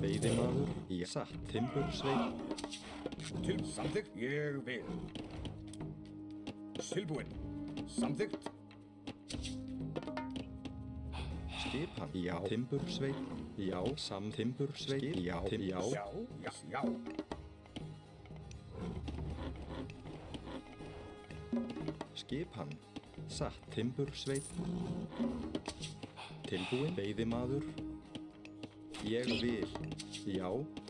veiðimaður, í satt, timbursveit. Til samþykkt, ég vil. Tilbúinn. Samþykkt. Skipan, já, timbursveit, já, timbursveit, já, já. Já. Skipan, satt, timbursveit. Tilbúinn, veiðimaður. Ég vil, já,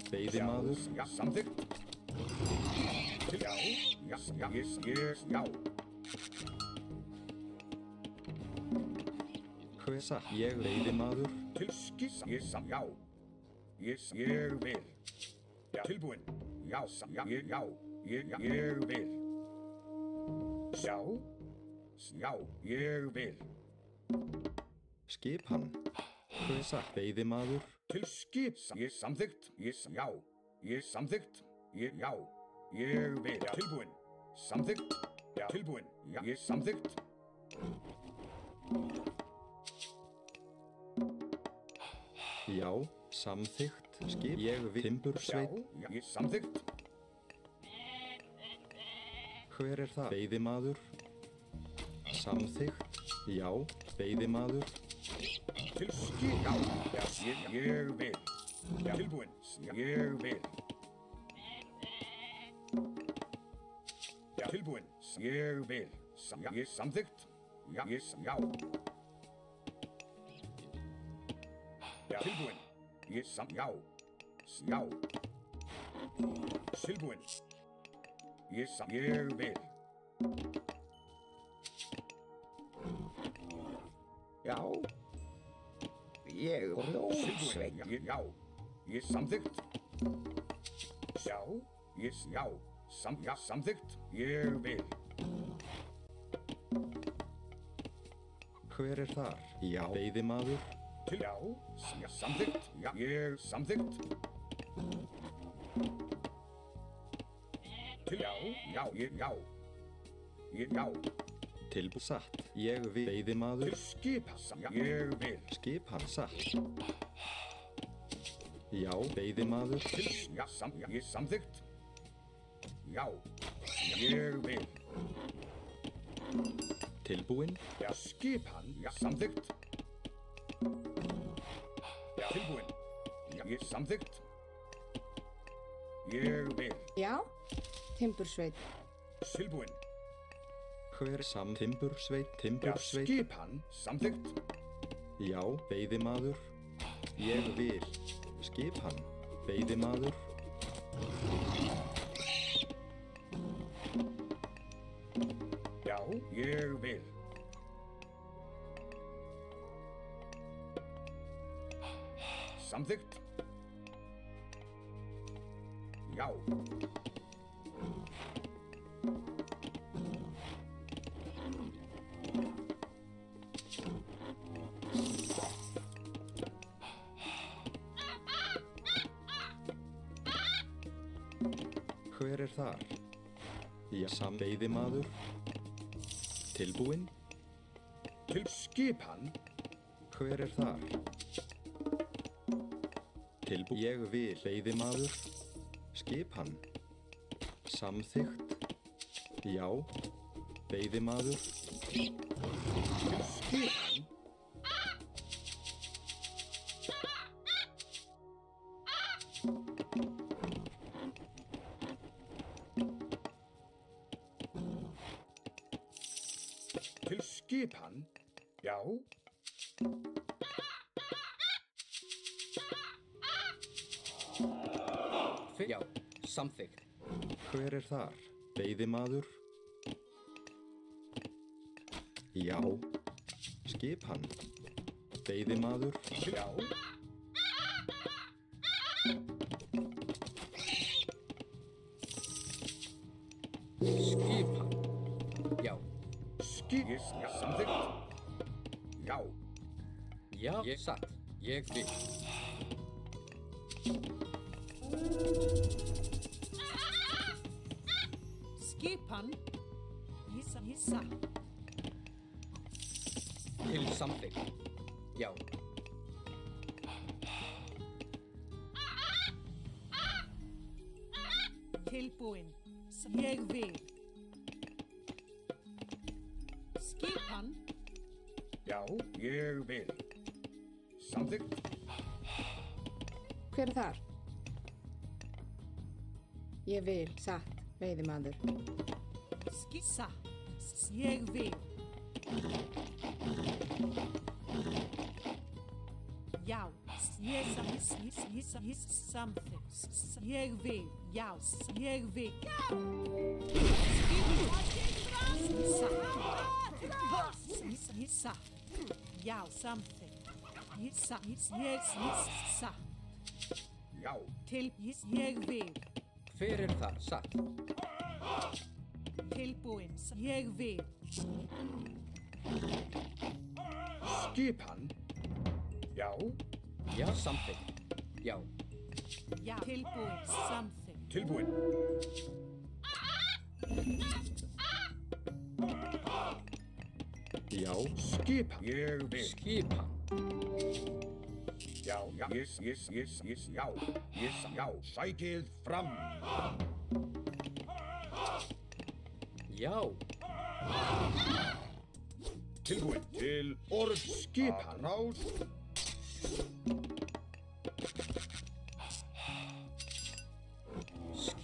veiðimaður. Já, samþykkt. Já. Hver satt, ég veiðimaður. Til skiss, já. Ég vil. Tilbúinn. Já. Ég vil. Já, ég vil. Skipan, hver satt, veiðimaður. Til skip, samþykkt. Já. Samþykkt. Já. Ég vil. Tilbúinn. Samþykkt. Tilbúinn. Já. Samþykkt. Já, samþykkt. Skip, ég vil. Timbursveit. Já. Samþykkt. Hver er það? Veiðimaður. Samþykkt. Já, veiðimaður. Til skip. Já. Ég vil. Tilbúinn. Ég vil. Tilbúinn. Ég vil. Samþykkt. Já. Tilbúinn. Já. Tilbúinn. Ég vil. Já. Ég rósveit. Já. Samþykkt. Já. Samþykkt. Ég vil. Hver er þar? Já, veiðimaður. Já. Samþykkt. Já. Ég samþykkt. Já. Tilbúinn, satt. Ég vil. Veiðimaður. Til skipa. Ég vil. Skipan, satt. Já, veiðimaður. Já. Samþykkt. Já. Ég vil. Tilbúinn. Já. Skipan. Já. Samþykkt. Tilbúinn. Já. Samþykkt. Ég vil. Já, timbursveit. Tilbúinn. Hver timbursveit, Já. timbursveit. Skipan. Samþykkt. Já, veiðimaður. Ég vil. Skipan, veiðimaður. Já. Ég vil. Samþykkt. Já. Hver er þar? Já, veiðimaður. Tilbúinn. Til skipan. Hver er þar? Tilbúinn. Ég vil. Veiðimaður. Skipan. Samþykkt. Já. Veiðimaður. Til skipan. Til skipan. Já. Já, samþykkt. Hver er þar? Veiðimaður. Já. Skipan. Veiðimaður. Já. Skipan. Já. Já. Samþykkt. Já. Já, ég satt. Ég vil. Skipan. Hissa. Til samþykkt. Já. Tilbúin. Ég vil. Skipan. Já, ég vil. Samþykkt. Hver er þar? Ég vil, satt, veiðimaður. Skissa. Ég vil. Já. Ég samþykkt. Ég vil. Já. Ég vil. Satt. Já, samþykkt. Ég satt. Já, Ég vil. Hver er þar? Satt. Tilbúin. Ég vil. skipan. Já, Já, samþykkt. Já. Já. Tilbúin. Samþykkt. tilbúin. Já, Skipan. Ég vil. Skipan. Já, já, já. Já, sækið fram. Já. Tilbúin til orð skipan. Ráð.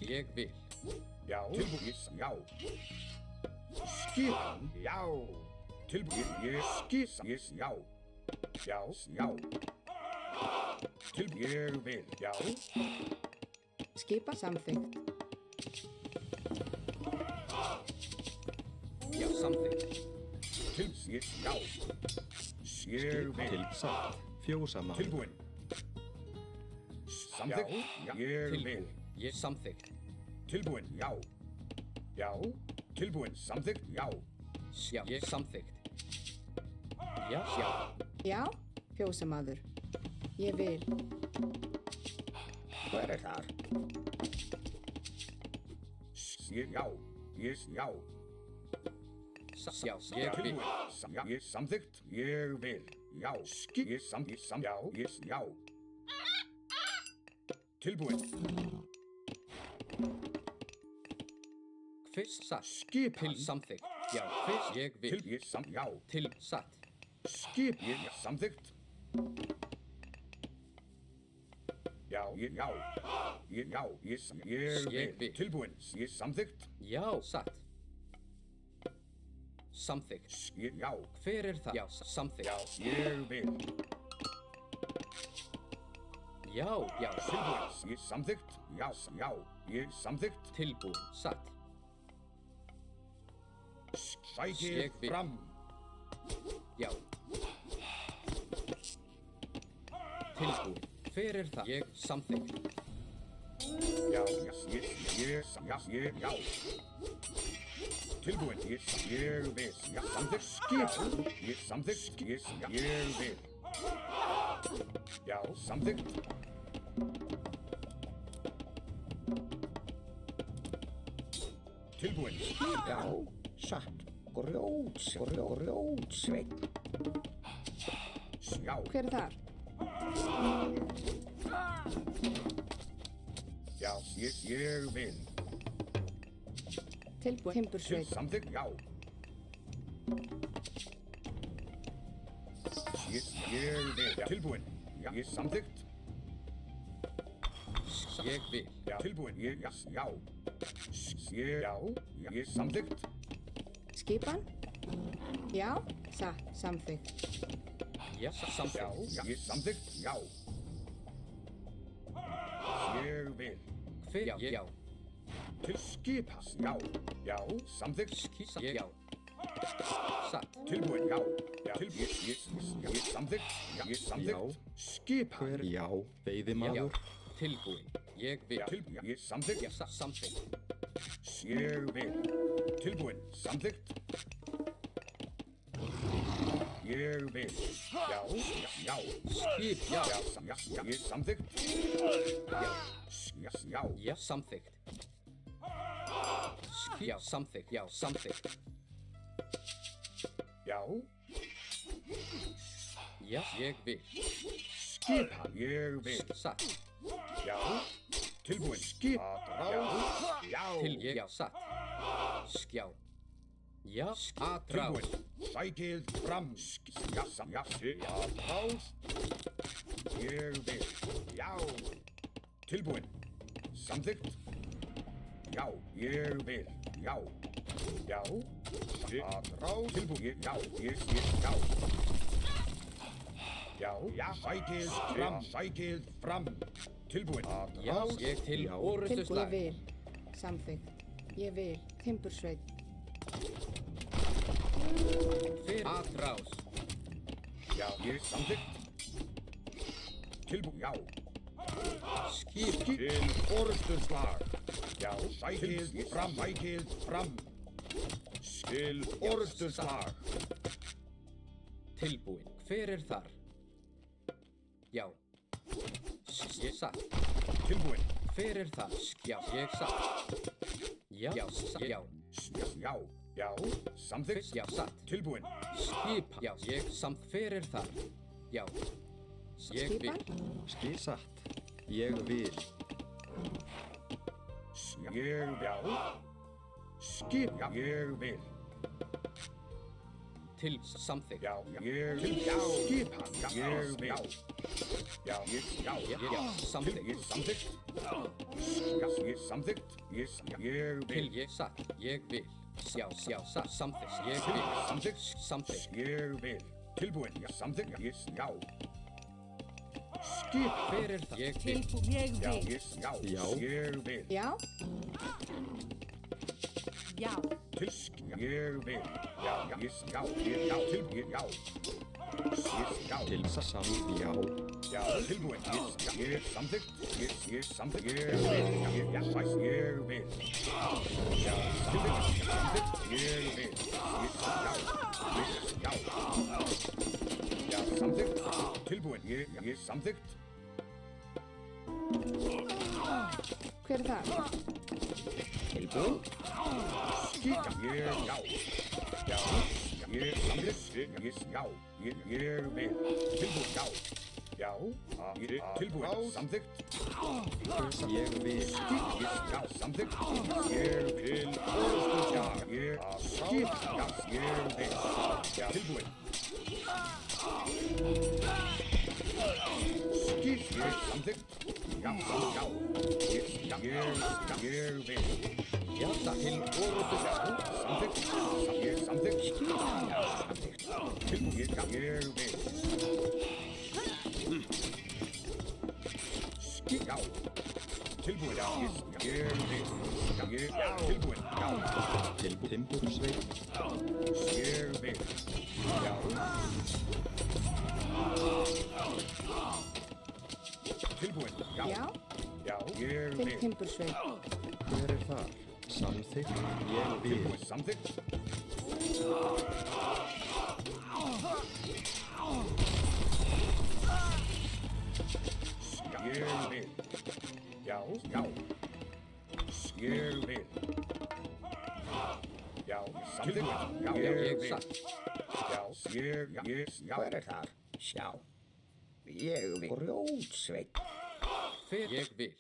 Ég vil. Já, tilbúin. Já. Skipan. Já. Tilbúin. Já. Já, já. Tilbúin. Ég vil. Já. Skipa samþykkt. Já, samþykkt. Já. Ég vil. til satt. Fjósamaður. Tilbúin. Samþykkt. Já. Ég vil. Tilbúin. Ég samþykkt. Tilbúin. Já. Já. Tilbúin. Samþykkt. Já. Já, ég samþykkt. Já, já. Já, fjósamaður. Ég vil. Hver er þar? Já. Já. Já, ég vil. Tilbúin. Já. Ég samþykkt. Ég vil. Já. Já. Já. Tilbúin. Fyrst satt. Skipan. Til samþykkt. Já, fyrst ég vil. Já. Til satt. Skip. Ég samþykkt. Já. Já. Já. Ég vil. Tilbúin. Ég samþykkt. Já, satt. Samþykkt. Já. Hver er það? Já, samþykkt. Já. Ég vil. Já, já. Tilbúin. Ég samþykkt. Já. Já. Ég samþykkt. Tilbúin. Satt. Sækið Ég vil. fram. Já. Tilbúin. Hver er það? Ég samþykkt. Já. Já. Tilbúin. Ég vil. Já. Samþykkt. Skip. Ég samþykkt. Ég vil. Já. Samþykkt. Tilbúin. Já, satt. Grjótsveinn. Já. Hver er þar? Já. Ég vil. Tilbúin. Timbursveit. Samþykkt. Já. Ég vil. Tilbúin. Já. Ég samþykkt. Ég vil. Já. Tilbúin. Já. Já. Já. Ég samþykkt. Skipan? Já, satt, samþykkt. Já, Já. samþykkt. Ég samþykkt. Já. Ég vil. Hver? Já, já. Til skipas. Já. Já. Samþykkt. Skissa. Já. Satt. Tilbúin. Já. Já. Tilbúin. Ég samþykkt. Já. Ég samþykkt. Skipan. Hver? Já, Já. veiðimaður. Tilbúin. Ég vil. Já. Tilbúin. Ég samþykkt. Já, samþykkt. Ég vil. Tilbúin. Samþykkt. Ég vil. Já. Já. Skip. Já. Já. Ég samþykkt. Já. Já, samþykkt. Skip. Já, samþykkt. Já, samþykkt. Já. Já, ég vil. Skipan. Ég vil. Satt. Já. Tilbúin. Skip. Atrás. Já. Til ég. Já. Satt. Skjá. Já. Atrás. Tilbúin. Sækið fram. Já. Já. Atrás. Ég vil. Já. Tilbúin. Samþykkt. Já. Ég vil. Já. Já. Atrás. Tilbúin. Já. Já. Já. Já. Sækið fram. Sækið fram. Tilbúin. Já. Ég til orustu Ég slag. vil. Samþykkt. Ég vil. Timbursveit. Fyrir. Atrás. Já. Ég samþykkt. Tilbúin. Já. Skip. Til orustuslag. Já. Sækið fram. Sækið fram. Til orustuslag. Tilbúin. Hver er þar? Já. Ég satt. Tilbúin. Hver er þar? Já. Ég satt. Já. Já. Já. Já. Já. Samþykkt. Já. Satt. Tilbúin. Skipa. Já. Ég samt. Hver er þar? Já. Ég vil. Skipan. Satt. Ég vil. Ég já. Skip. Já. Ég vil. Til samþykkt. Já. Ég vil. Já. Skip hann. Já. Ég vil. Já. Já. Já. Já. Samþykkt. Ég samþykkt. Já. Ég samþykkt. Ég vil. Til ég satt. Ég vil. Já. Já. Satt. Samþykkt. Ég vil. Samþykkt. Samþykkt. Ég vil. Tilbúin. Já. Samþykkt. Já. Skip. Hver er það? Ég vil. Tilbúin. Ég Já. vil. Já. Já. Ég vil. Já. Já. Tilsk. Ég vil. Já. Já. Já. Já. Tilbúin. Já. Já. Til samt. Já. Já. Tilbúin. Ég samþykkt. Ég samþykkt. Ég vil. Já. Ég vil. Já. Samþykkt. Ég vil. Já. Já. Samþykkt. Tilbúin. Ég samþykkt. Hver er það? Tilbúin. Skip. Ég já. Já. Ég samþykkt. Já. Ég vil. Tilbúin. Já. Já. Tilbúin. Samþykkt. Ég vil. Skip. Já. Samþykkt. Ég vil. Orustu. Já. Skip. Já. Ég vil. Já. Tilbúin. Skip. Ég samþykkt. Já. Já. Ég vil. Já. Satt. Til orustu slag. Samþykkt. Ég samþykkt. Já. Samþykkt. Tilbúin. Já. Ég vil. Skip. Já. Tilbúin. Já. Ég vil. Já. Tilbúin. Já. Til timbursveit. Ég vil. Já. Tilbúin. Já. Já. Já. Ég Til vil. timbursveit. Hver er þar? Samþykkt. Ég vil. Tilbúin. Samþykkt. Ég vil. Já. Já. Ég vil. Já. Samþykkt. Já. Já. Ég Ég vil. satt. Já. Já. Hver er þar? Sjá. Ég vil. Grjótsveit. Hver ég vil.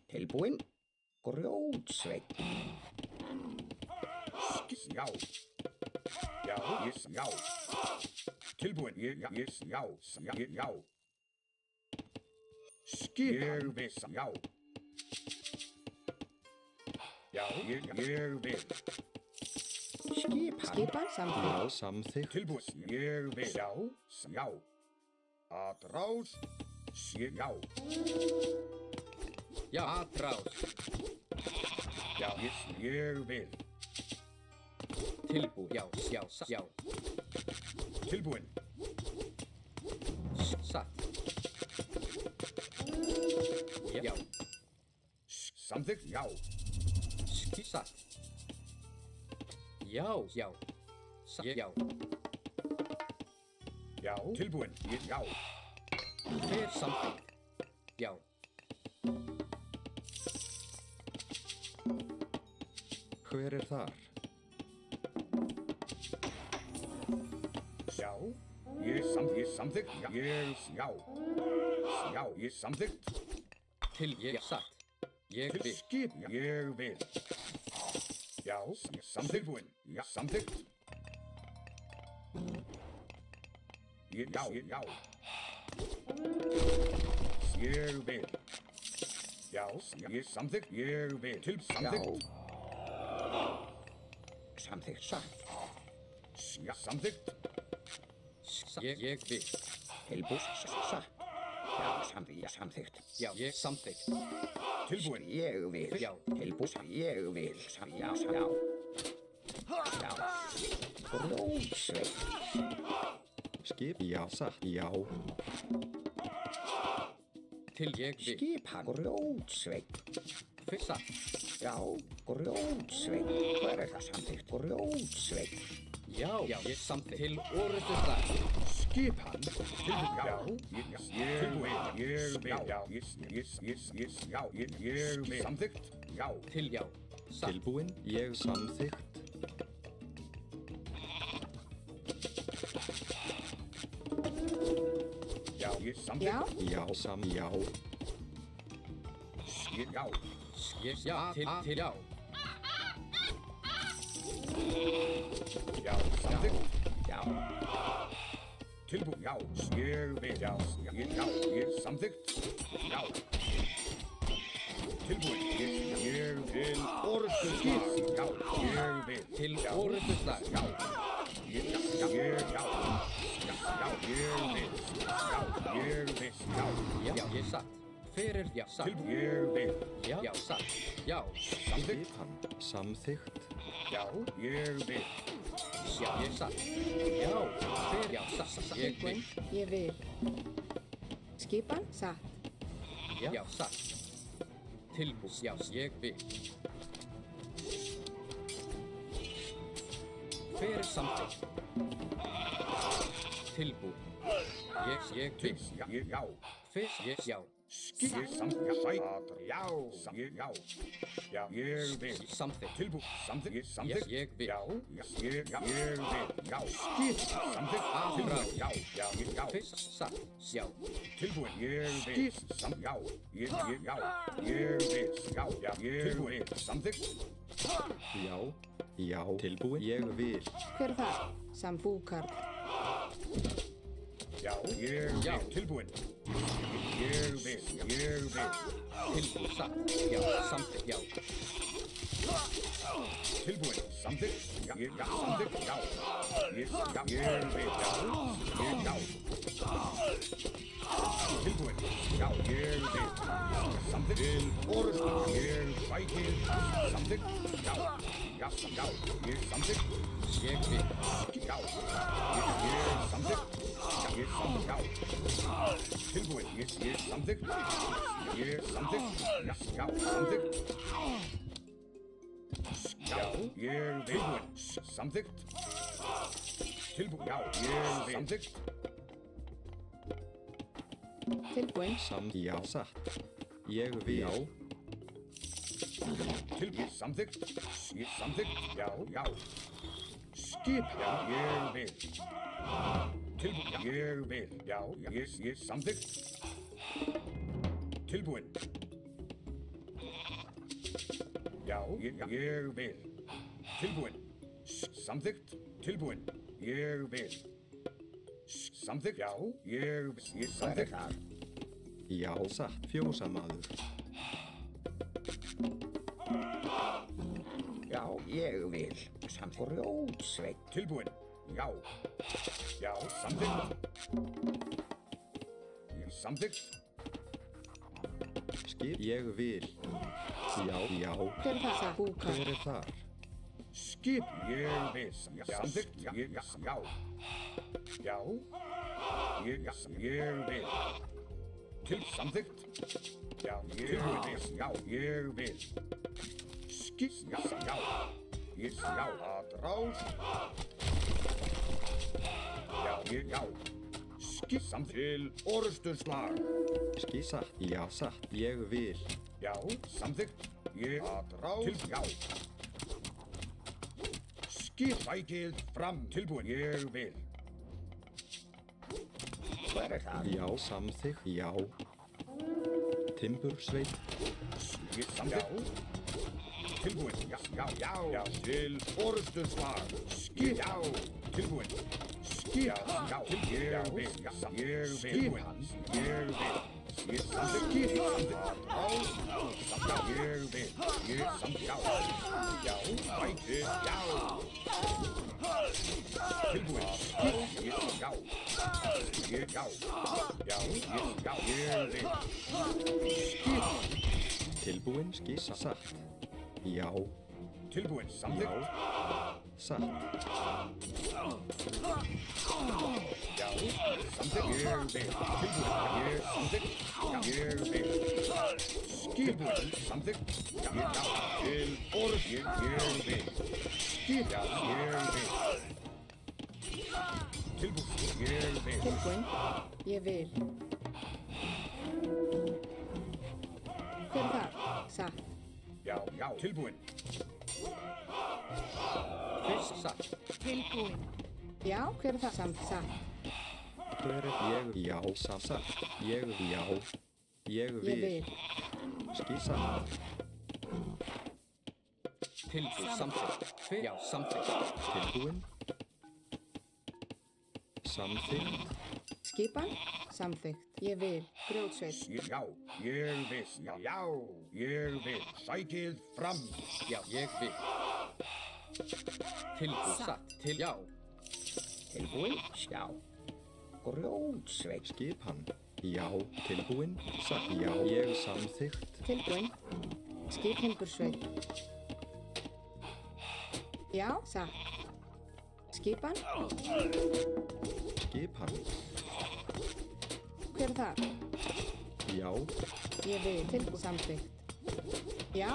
Tilbúin. Grjótsveit. Já. Já. Já. Tilbúin. Já. Já. Skip. Ég vil. Já. Já. Ég vil. Skip hann. Skipan. Samþykkt. Já. Samþykkt. Tilbúin. Ég vil. Já. Já. Atrás. Já. Já. Atrás. Já. Ég vil. Tilbúin. Já. Já. Satt. Já. Tilbúin. Satt. Já. Samþykkt. Já. Satt. Já. Já. Satt. Já. Já. Tilbúin. Já. Hver samþykkt. Já. Hver er þar? Já. Samþykkt. Já, ég samþykkt. Til ég satt. Ég Til vil. skip. Ég vil. Já, samþykkt. Tilbúin. Já, samþykkt. Já. Ég vil. Já, ég samþykkt. Ég vil. Til samþykkt. Samþykkt satt. Já, samþykkt. Ég vil. Tilbúin satt. Já, samþykkt. Já, ég samþykkt. Tilbúin. Ég vil. Já. Tilbúin. Ég vil. Já. Grjótsveit. Skip, já, satt, já. Til ég vil. Skipan. Grjótsveit. Fyrst satt. Já, grjótsveit. Hver það samþykkt? Grjótsveit. Já, ég samþykkt. Til orustu slag. Skipan. Tilbúin. Já, ég vil. Samþykkt. Já. Til já. Satt. Tilbúin, ég samþykkt. Já, ég samþykkt. Já, Já, já. Já. Ég já. Til já. Já, samþykkt. Já. Tilbúin. Já, ég vil. Já, ég samþykkt. Já. Tilbúin. Ég vil. Orustu skip. Já, ég vil. Til orustu slag. Já. Ég vil. Já, ég satt. Fyrir já, satt. Tilbúin. Ég vil. Já, satt. Já. Samþykkt. Skipan, samþykkt. Já, ég vil. Já, ég satt. Já. Fyrir já, satt. Ég vil. ég vil. Skipan, satt. Já, satt. Tilbúin. Já, ég vil. Fyrir samþykkt. Tilbúin. Ég vil. Já. Fyrst ég já. Skip. Samþykkt. Já. Já, ég vil. Samþykkt. Tilbúin. Samþykkt. Samþykkt. Ég vil. Já. Ég vil. Já. Skip. Samþykkt. Tilbúin. Já. Fyrst satt. Já. Tilbúin. Ég vil. Já. Ég vil. Já. Tilbúin. Samþykkt. Já, tilbúin, ég vil. Hver er það? Sambúkarl. Já. Ég vil. Já. Tilbúin. Ég vil. Tilbúin satt. Já. Samþykkt. Já. Tilbúin. Samþykkt. Já. Samþykkt. Já. Ég vil. Já. Tilbúin. Já, ég vil. Samþykkt. Til orustu. Ég sækir. Samþykkt. Já. Ég samþykkt. Ég vil. Já. Ég samþykkt. Já. Tilbúin. Ég samþykkt. Ég samþykkt. Já, samþykkt. Já, ég tilbúin. Samþykkt. Tilbúin. Já, ég samþykkt. Tilbúin. Já, satt. Ég vil. Já, Tilbúin. Samþykkt. Ég samþykkt. Já. Skip. Já, ég vil. Tilbúin. Ég vil. Já, ég samþykkt. Tilbúin. Já, ég vil. Tilbúin. Samþykkt. Tilbúin. Ég vil. Samþykkt. Já, ég Hver er samþykkt. það? já, satt. Fjósamaður. Já, ég vil. Samþykkt. Grjótsveit. Tilbúin. Já. Já, samþykkt. Samþykkt. Skip, ég vil. Já, Hver er það? Sambúkarl. hver er þar? Skip. Ég vil. Samþykkt. Já. Já. Ég vil. Til samþykkt. Já, ég vil. Já, ég vil. Skip. Já. Að ráð. Já. Skip samþykkt. Til orustu slag. Skip, satt. Já, satt. Ég vil. Já, samþykkt. Ég að ráð. Til, já. Skip sækið fram. Tilbúin. Ég vil. Hver er það? Já, samþykkt. Já. Timbursveit. Ég samþykkt. Tilbúin. Já, já, já. Já, til orustu svar. Skip. Já, tilbúin. Skip. Já, já, tilbúin. Já, vil. Já, ég vil. Tilbúin. Ég vil. Ég samþykkt. Skip. Samþykkt. Já, ég vil. Ég samþykkt. Já. Já, bæti. Já. Tilbúin. Skip. Ég, já. Ég, já. Já, ég, já, ég vil. Skip. Tilbúin. Skip. Satt. Já. Tilbúin. Samþykkt. Satt. Já, samþykkt. Ég vil. Tilbúin. Ég samþykkt. Já, ég vil. Tilbúin. Samþykkt. Já, já. Til orð. Ég vil. Skip. Já, ég vil. Tilbúin. Ég vil. Tilbúin. Ég vil. Hver er það? Satt. Já, já. Tilbúin. Fyrst satt. Tilbúin. Já, hver er það? Samt. Satt. Hver er ég? Já, satt. Ég, já. Ég Ég vil. vil. Skip. Satt. Tilbúin. Samþykkt. Já, samþykkt. Tilbúin. Samþykkt. Skipan. Samþykkt. Ég vil. Grjótsveit. Já, ég vil. Já, já. Ég vil. Sækið fram. Já, ég vil. Tilbúin. Satt. Til, já. Tilbúin? Já. Grjótsveit. Skipan. Já. Tilbúin. Satt. Já. Ég samþykkt. Tilbúin. Skip Timbursveit. Já, satt. Skipan. Skipan. Hver er það? Já. Ég vil. Tilbúin. Samþykkt. Já.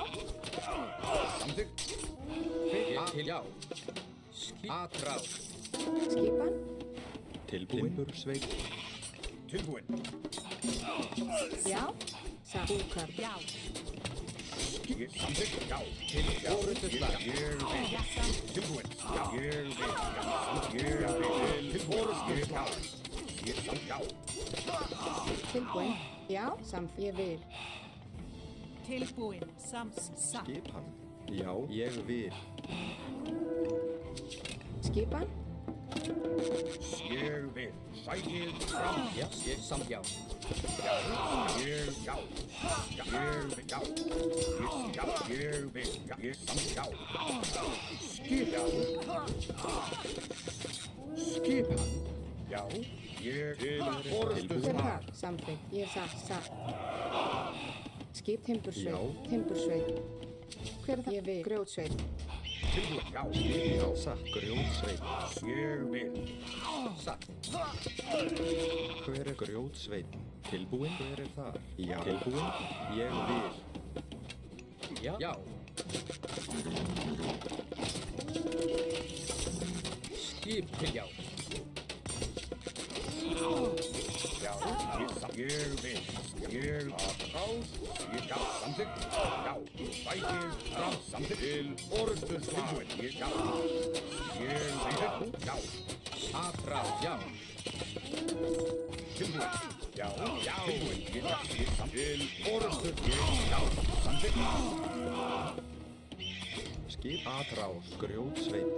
Samþykkt. Til, já. Atráð. Skipan. Timbursveit. Tilbúin. Já. Satt. Búkar. Já. Ég samþykkt. Já. Til orustu Ég, svar. ég vil. Já, samþykkt. Tilbúin. Já, ég vil. Ég vil. Til orustu svar. Ég samþykkt. Já. Tilbúin. Já. Samt. Ég vil. Tilbúin. Satt. Skipan. Já. Ég vil. Skipan. Ég vil. Sækið fram. Já, ég samt, já. Ég, já. Já, ég vil. Já. Ég, já, ég vil. Já, ég samþykkt. Já. Skip. Já. Skipan. Já. Ég til orustu Hver er svar. það? Samþykkt. Ég er satt. Satt. Skip Timbursveit. Já. Timbursveit. Hver er það? Ég vil. Grjótsveit. Tilbúin. Já. Já. Satt. Grjótsveit. Ég vil. Satt. Hver er grjótsveit? Tilbúin. Hver er það? Já. Tilbúin. Ég vil. Já. Já. Skip til, já. Já. Ég vil. Ég átráð. Ég, já. Samþykkt. Já. Sækið fram. Samþykkt. Til orustu svar. Ég, já. Ég vil. Já. Atráð, já. Tilbúin. Já. Já. Tilbúin. Ég, já. Ég samþykkt. Til orustu. Ég, já. Samþykkt. Skip. Atrás. Grjótsveit.